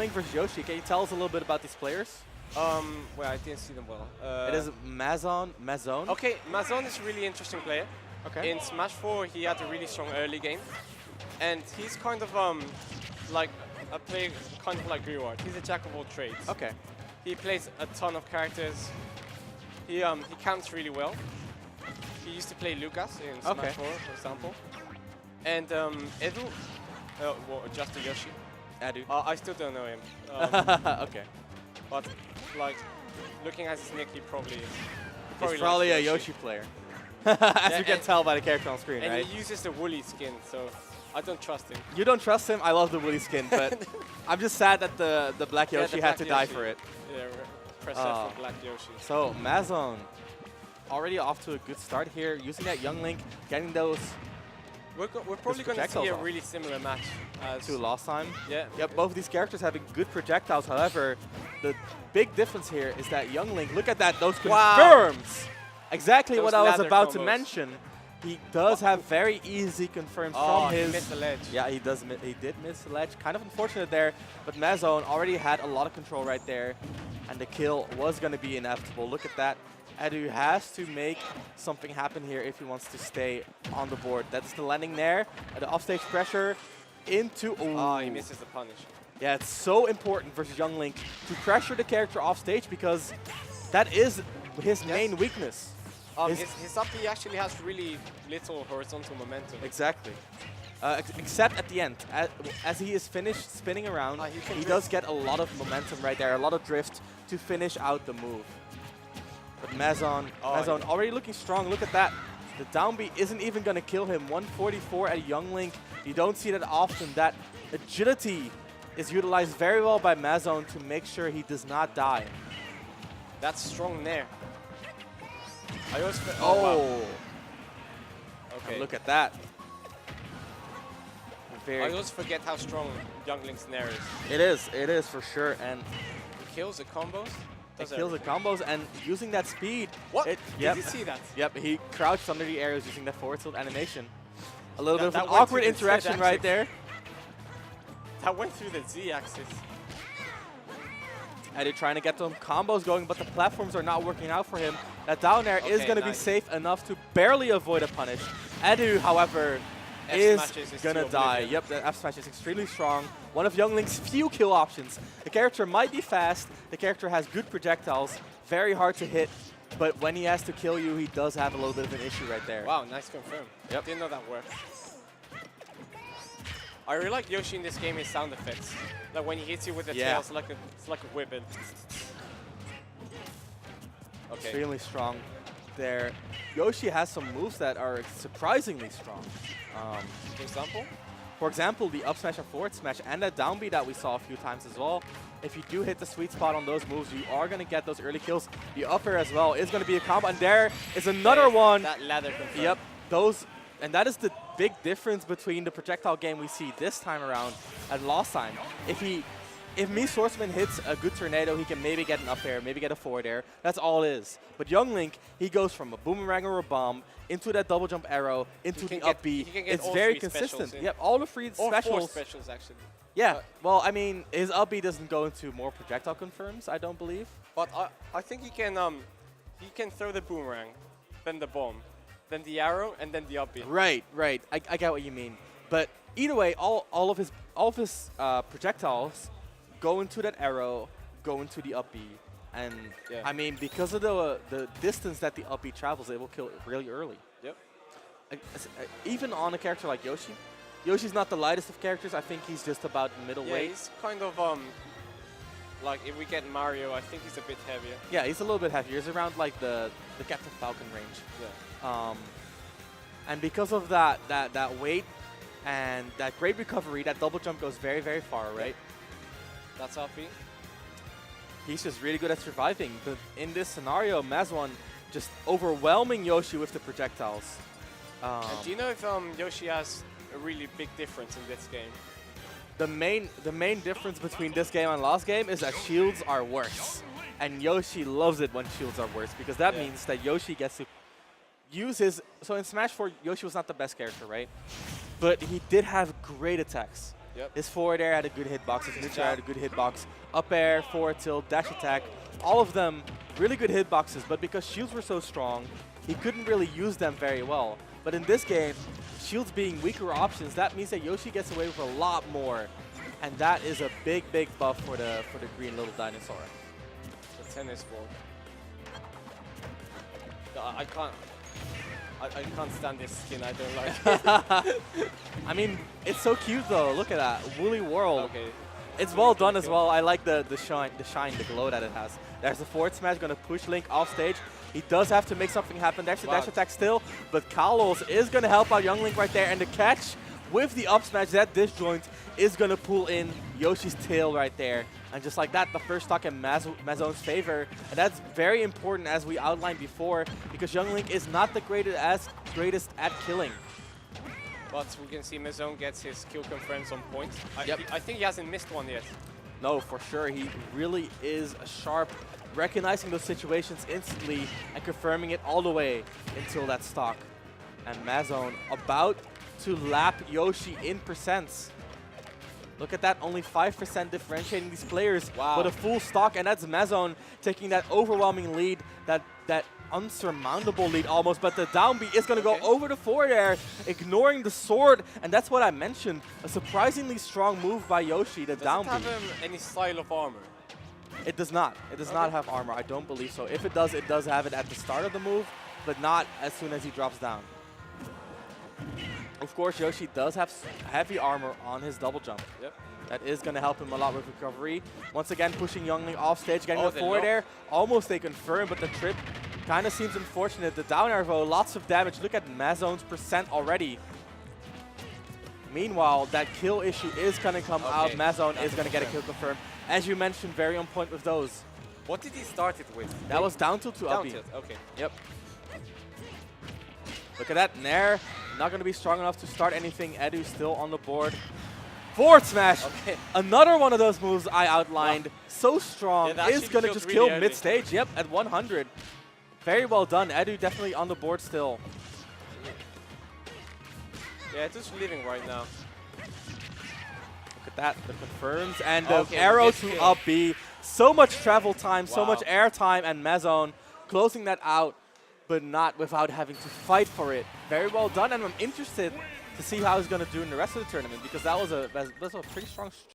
Link versus Yoshi. Can you tell us a little bit about these players? Well, I didn't see them well. It is Mazzone. Okay, Mazzone is a really interesting player. Okay. In Smash 4, he had a really strong early game, and he's kind of like a player, kind of like BYOC. He's a jack of all trades. Okay. He plays a ton of characters. He counts really well. He used to play Lucas in Smash 4, for example. And Edu, Justayohsi. Edu. I still don't know him. Okay. But like, looking at his nick, he probably is. He's probably a Yoshi player. As you can tell by the character on screen, and right? he uses the woolly skin, so I don't trust him. You don't trust him? I love the woolly skin, but I'm just sad that the black Yoshi had to die for it. Yeah, press F for black Yoshi. So Mazzone already off to a good start here, using that Young Link, getting those. We're probably going to see a really similar match as to last time. Yeah. Yep, both of these characters having good projectiles. However, the big difference here is that Young Link, look at that, those confirms. Exactly those what I was about combos. to mention. He does have very easy confirms from his. He missed the ledge. Yeah, he did miss the ledge. Kind of unfortunate there, but Mazzone already had a lot of control right there, and the kill was going to be inevitable. Look at that. Edu has to make something happen here if he wants to stay on the board. That's the landing there. The offstage pressure into. Oh, he misses the punish. Yeah, it's so important versus Young Link to pressure the character off stage because that is his main weakness. His up B actually has really little horizontal momentum. Exactly. Except at the end. As he is finished spinning around, he does get a lot of momentum right there, a lot of drift to finish out the move. But Mazzone already looking strong. Look at that. The down B isn't even going to kill him. 144 at Young Link. You don't see that often. That agility is utilized very well by Mazzone to make sure he does not die. That's strong there. I always wow. Okay. And look at that. I always forget how strong Young Link's nair is. It is for sure. And he kills the combos. It kills the combos, and using that speed. What? Did you see that? Yep, he crouched under the arrows using that forward tilt animation. A little bit of an awkward interaction right there. That went through the Z-axis. And they're trying to get some combos going, but the platforms are not working out for him. That down air is going to be safe enough to barely avoid a punish. Edu, however, is going to die. Yep, the F smash is extremely strong. One of Young Link's few kill options. The character might be fast. The character has good projectiles. Very hard to hit. But when he has to kill you, he does have a little bit of an issue right there. Wow, nice confirm. Yep. Didn't know that worked. I really like Yoshi in this game, his sound effects. Like when he hits you with the tail, it's like a whip. Okay. Extremely strong there. Yoshi has some moves that are surprisingly strong. For example, the up smash and forward smash and that down B that we saw a few times as well. If you do hit the sweet spot on those moves, you are going to get those early kills. The up air as well is going to be a combo. And there is another one. That ladder confirmed. Yep. Those. And that is the big difference between the projectile game we see this time around and last time. If Me Swordsman hits a good tornado, he can maybe get an up air, maybe get a forward air. That's all it is. But Young Link, he goes from a boomerang or a bomb into that double jump arrow, into the up B. It's very consistent. Yep, all the three specials. Or 4 specials, actually. Yeah, well, I mean, his up B doesn't go into more projectile confirms, I don't believe. But I think he can throw the boomerang, then the bomb, then the arrow, and then the up B. Right. I get what you mean. But either way, all of his projectiles go into that arrow, go into the up B. And I mean, because of the distance that the up B travels, it will kill really early. Yep. Even on a character like Yoshi. Yoshi's not the lightest of characters. I think he's just about middleweight. Yeah, he's kind of like if we get Mario, I think he's a bit heavier. Yeah, he's a little bit heavier. He's around like the Captain Falcon range. Yeah. And because of that weight and that great recovery, that double jump goes very, very far, right? That's up B. He's just really good at surviving. But in this scenario, Mazzone just overwhelming Yoshi with the projectiles. Do you know if Yoshi has a really big difference in this game? The main difference between this game and last game is that shields are worse. And Yoshi loves it when shields are worse because that means that Yoshi gets to use his... So in Smash 4, Yoshi was not the best character, right? But he did have great attacks. Yep. His forward air had a good hitbox. His neutral air had a good hitbox. Up air, forward tilt, dash attack. All of them really good hitboxes, but because shields were so strong, he couldn't really use them very well. But in this game, shields being weaker options, that means that Yoshi gets away with a lot more. And that is a big, big buff for the green little dinosaur. The tennis ball. I can't stand this skin. I don't like it. I mean, it's so cute though. Look at that, Woolly World. Okay. It's well done as well. I like the shine, the glow that it has. There's the forward smash, gonna push Link off stage. He does have to make something happen. There's the dash attack still, but Kalos is gonna help out Young Link right there, and the catch with the up smash, that disjoint is gonna pull in Yoshi's tail right there. And just like that, the first stock in Mazzone's favor. And that's very important as we outlined before, because Young Link is not the greatest at killing. But we can see Mazzone gets his kill confirmed on point. Yep. I think he hasn't missed one yet. No, for sure. He really is sharp, recognizing those situations instantly and confirming it all the way until that stock. And Mazzone about to lap Yoshi in percents. Look at that, only 5% differentiating these players. Wow. With a full stock, and that's Mazzone taking that overwhelming lead, that unsurmountable lead almost, but the down B is going to go over the forward air, ignoring the sword, and that's what I mentioned. A surprisingly strong move by Yoshi, the down B. Does it have any style of armor? It does not. It does not have armor. I don't believe so. If it does have it at the start of the move, but not as soon as he drops down. Of course, Yoshi does have heavy armor on his double jump. Yep. That is going to help him a lot with recovery. Once again, pushing Young Link off stage, getting the forward low. air. Almost they confirm, but the trip kind of seems unfortunate. The down air, though, lots of damage. Look at Mazzone's percent already. Meanwhile, that kill issue is going to come out. Mazzone is going to get a kill confirmed. As you mentioned, very on point with those. What did he start it with? That was down tilt to up B. Okay. Yep. Look at that, Nair. Not going to be strong enough to start anything. Edu still on the board. Forward smash. Okay. Another one of those moves I outlined. Wow. So strong. Yeah, is going to just really kill mid-stage. Yep, at 100. Very well done. Edu definitely on the board still. Yeah, just leaving right now. Look at that. The confirms. And the arrow to up B. So much travel time, so much air time, and Mazzone closing that out, but not without having to fight for it. Very well done, and I'm interested to see how he's going to do in the rest of the tournament, because that was a pretty strong